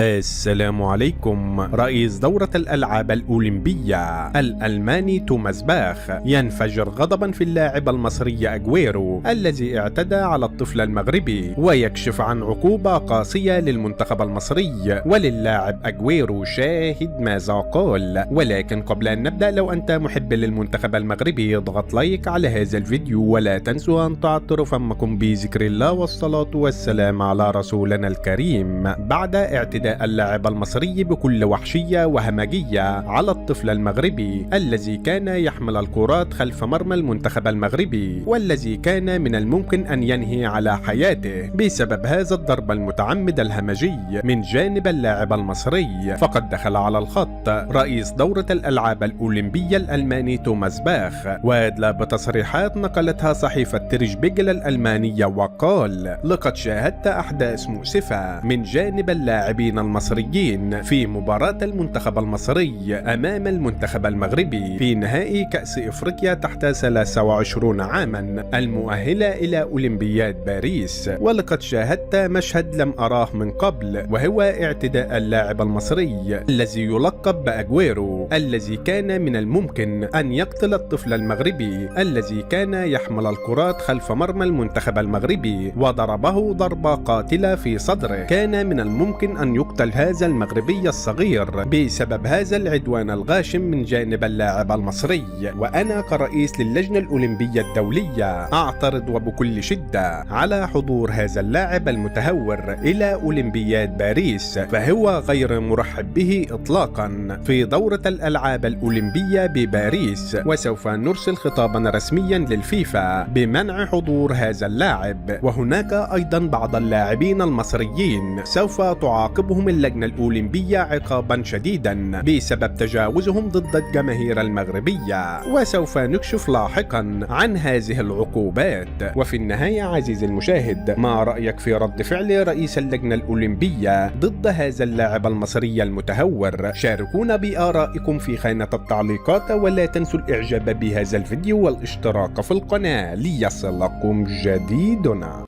السلام عليكم. رئيس دورة الألعاب الأولمبية الألماني توماس باخ ينفجر غضبا في اللاعب المصري أغويرو الذي اعتدى على الطفل المغربي، ويكشف عن عقوبة قاسية للمنتخب المصري وللاعب أغويرو. شاهد ماذا قال. ولكن قبل أن نبدأ، لو أنت محب للمنتخب المغربي اضغط لايك على هذا الفيديو، ولا تنسوا أن تعطروا فمكم بذكر الله والصلاة والسلام على رسولنا الكريم. بعد اعتداء اللاعب المصري بكل وحشية وهمجية على الطفل المغربي الذي كان يحمل الكرات خلف مرمى المنتخب المغربي، والذي كان من الممكن أن ينهي على حياته بسبب هذا الضرب المتعمد الهمجي من جانب اللاعب المصري، فقد دخل على الخط رئيس دورة الألعاب الأولمبية الألماني توماس باخ، وأدلى بتصريحات نقلتها صحيفة تريشبيجل الألمانية، وقال: لقد شاهدت أحداث مؤسفة من جانب اللاعبين المصريين في مباراة المنتخب المصري أمام المنتخب المغربي في نهائي كأس إفريقيا تحت 23 عاما المؤهلة إلى أولمبياد باريس، ولقد شاهدت مشهد لم أراه من قبل، وهو اعتداء اللاعب المصري الذي يلقب بأغويرو، الذي كان من الممكن أن يقتل الطفل المغربي الذي كان يحمل الكرات خلف مرمى المنتخب المغربي وضربه ضربة قاتلة في صدره. كان من الممكن أن يقتل هذا المغربي الصغير بسبب هذا العدوان الغاشم من جانب اللاعب المصري. وأنا كرئيس للجنة الأولمبية الدولية أعترض وبكل شدة على حضور هذا اللاعب المتهور إلى أولمبياد باريس، فهو غير مرحب به إطلاقا في دورة الألعاب الأولمبية بباريس، وسوف نرسل خطابا رسميا للفيفا بمنع حضور هذا اللاعب. وهناك أيضا بعض اللاعبين المصريين سوف تعاقبهم اللجنة الأولمبية عقابا شديدا بسبب تجاوزهم ضد الجماهير المغربية، وسوف نكشف لاحقا عن هذه العقوبات. وفي النهاية عزيزي المشاهد، ما رأيك في رد فعل رئيس اللجنة الأولمبية ضد هذا اللاعب المصري المتهور؟ شاركونا بآرائكم في خانة التعليقات، ولا تنسوا الإعجاب بهذا الفيديو والاشتراك في القناة ليصلكم جديدنا.